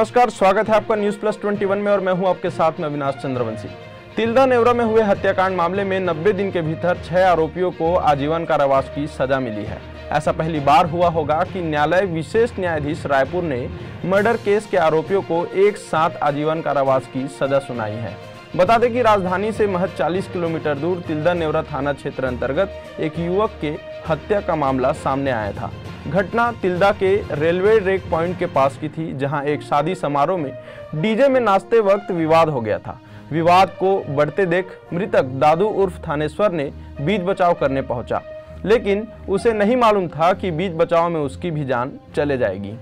नमस्कार, स्वागत है आपका न्यूज़ प्लस 21 में और मैं हूं आपके साथ में अविनाश चंद्रवंशी। तिल्दा नेवरा में हुए हत्याकांड मामले में 90 दिन के भीतर 6 आरोपियों को आजीवन कारावास की सजा मिली है। ऐसा पहली बार हुआ होगा कि न्यायालय विशेष न्यायाधीश रायपुर ने मर्डर केस के आरोपियों को एक साथ आजीवन कारावास की सजा सुनाई है। बता दें कि राजधानी से महज 40 किलोमीटर दूर तिल्दा नेवरा थाना क्षेत्र अंतर्गत एक युवक के हत्या का मामला सामने आया था। घटना तिल्दा के रेलवे रेक पॉइंट के पास की थी, जहां एक शादी समारोह में डीजे में नाचते वक्त विवाद हो गया था। विवाद को बढ़ते देख मृतक दादू उर्फ थानेश्वर ने बीच बचाव करने पहुंचा, लेकिन उसे नहीं मालूम था कि बीच बचाव में उसकी भी जान चले जाएगी।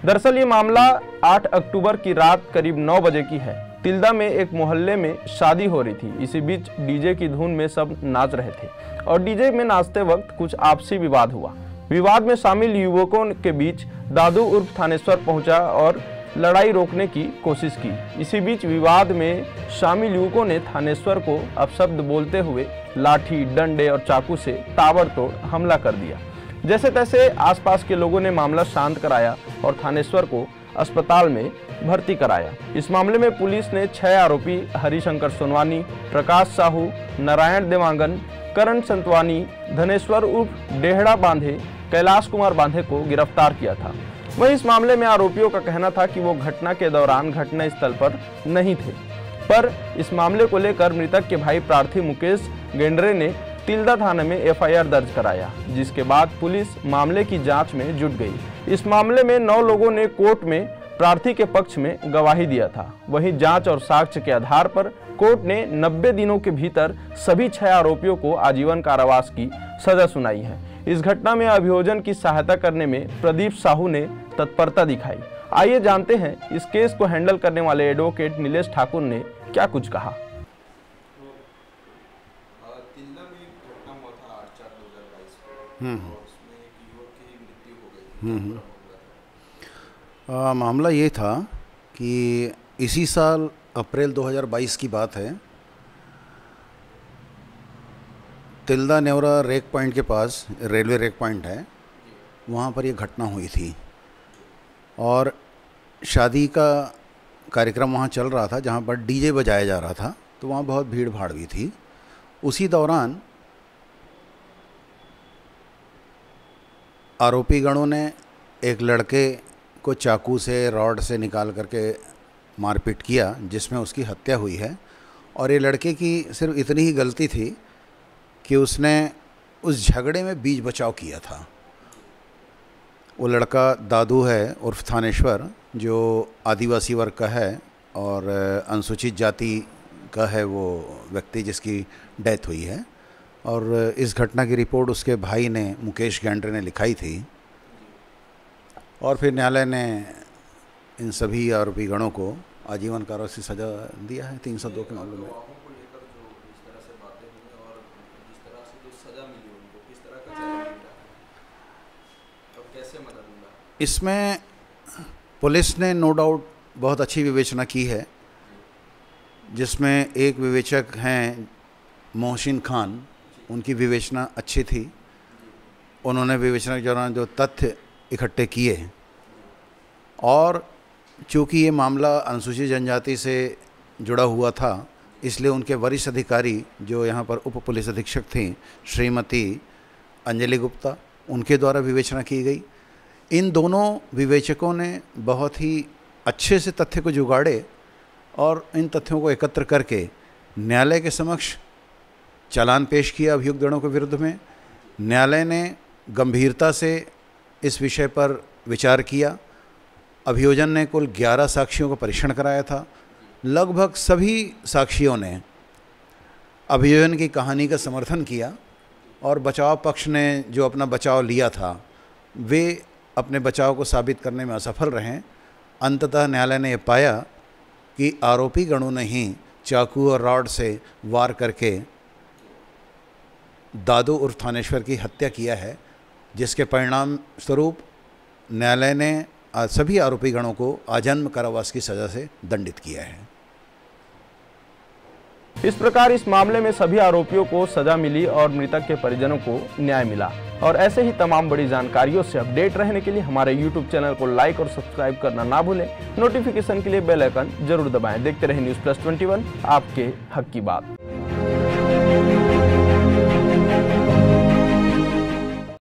दरअसल ये मामला 8 अक्टूबर की रात करीब 9 बजे की है। तिल्दा में एक मोहल्ले में शादी हो रही थी। इसी बीच डीजे की धुन में सब नाच रहे थे और डीजे में नाचते वक्त कुछ आपसी विवाद हुआ। विवाद में शामिल युवकों के बीच दादू उर्फ थानेश्वर पहुंचा और लड़ाई रोकने की कोशिश की। इसी बीच विवाद में शामिल युवकों ने थानेश्वर को अपशब्द बोलते हुए लाठी, डंडे और चाकू से ताबड़तोड़ हमला कर दिया। जैसे तैसे आसपास के लोगों ने मामला शांत कराया और थानेश्वर को अस्पताल में भर्ती कराया। इस मामले में पुलिस ने 6 आरोपी हरिशंकर सोनवानी, प्रकाश साहू, नारायण देवांगन, करण संतवानी, धनेश्वर उर्फ डेहड़ा बांधे, कैलाश कुमार बांधे को गिरफ्तार किया था। वहीं इस मामले में आरोपियों का कहना था कि वो घटना के दौरान घटना स्थल पर नहीं थे। पर इस मामले को लेकर मृतक के भाई प्रार्थी मुकेश गेंडरे ने तिल्दा थाने में एफआईआर दर्ज कराया, जिसके बाद पुलिस मामले की जांच में जुट गई। इस मामले में 9 लोगों ने कोर्ट में प्रार्थी के पक्ष में गवाही दिया था। वहीं जांच और साक्ष्य के आधार पर कोर्ट ने 90 दिनों के भीतर सभी 6 आरोपियों को आजीवन कारावास की सजा सुनाई है। इस घटना में अभियोजन की सहायता करने में प्रदीप साहू ने तत्परता दिखाई। आइए जानते हैं इस केस को हैंडल करने वाले एडवोकेट नीलेश ठाकुर ने क्या कुछ कहा। तिल्दा में एक घटना हुआ था 8/4/2022 को और उसमें एक युवक की मृत्यु हो गई। मामला ये था कि इसी साल अप्रैल 2022 की बात है। तिल्दा नेवरा रेक पॉइंट के पास रेलवे रेक पॉइंट है, वहाँ पर ये घटना हुई थी और शादी का कार्यक्रम वहाँ चल रहा था, जहाँ पर डीजे बजाया जा रहा था, तो वहाँ बहुत भीड़ भाड़ भी थी। उसी दौरान आरोपी गणों ने एक लड़के को चाकू से, रॉड से निकाल करके मारपीट किया, जिसमें उसकी हत्या हुई है। और ये लड़के की सिर्फ इतनी ही गलती थी कि उसने उस झगड़े में बीच बचाव किया था। वो लड़का दादू है उर्फ थानेश्वर, जो आदिवासी वर्ग का है और अनुसूचित जाति का है वो व्यक्ति जिसकी डेथ हुई है। और इस घटना की रिपोर्ट उसके भाई ने, मुकेश गेंडरे ने लिखाई थी और फिर न्यायालय ने इन सभी आरोपी गणों को आजीवन कारावास की सजा दिया है 302 के मामले में। इसमें पुलिस ने नो डाउट बहुत अच्छी विवेचना की है, जिसमें एक विवेचक हैं मोहसिन खान, उनकी विवेचना अच्छी थी। उन्होंने विवेचना के दौरान जो तथ्य इकट्ठे किए, और चूँकि ये मामला अनुसूचित जनजाति से जुड़ा हुआ था, इसलिए उनके वरिष्ठ अधिकारी जो यहाँ पर उप पुलिस अधीक्षक थीं श्रीमती अंजलि गुप्ता, उनके द्वारा विवेचना की गई। इन दोनों विवेचकों ने बहुत ही अच्छे से तथ्य को जुगाड़े और इन तथ्यों को एकत्र करके न्यायालय के समक्ष चालान पेश किया अभियुक्त गणों के विरुद्ध में। न्यायालय ने गंभीरता से इस विषय पर विचार किया। अभियोजन ने कुल 11 साक्षियों का परीक्षण कराया था। लगभग सभी साक्षियों ने अभियोजन की कहानी का समर्थन किया और बचाव पक्ष ने जो अपना बचाव लिया था, वे अपने बचाव को साबित करने में असफल रहे। अंततः न्यायालय ने यह पाया कि आरोपी गणों ने ही चाकू और रॉड से वार करके दादू उर्फ थानेश्वर की हत्या किया है, जिसके परिणाम स्वरूप न्यायालय ने सभी आरोपी गणों को आजीवन कारावास की सजा से दंडित किया है। इस प्रकार इस मामले में सभी आरोपियों को सजा मिली और मृतक के परिजनों को न्याय मिला। और ऐसे ही तमाम बड़ी जानकारियों से अपडेट रहने के लिए हमारे YouTube चैनल को लाइक और सब्सक्राइब करना ना भूलें। नोटिफिकेशन के लिए बेल आइकन जरूर दबाएं। देखते रहें न्यूज़ प्लस 21, आपके हक की बात।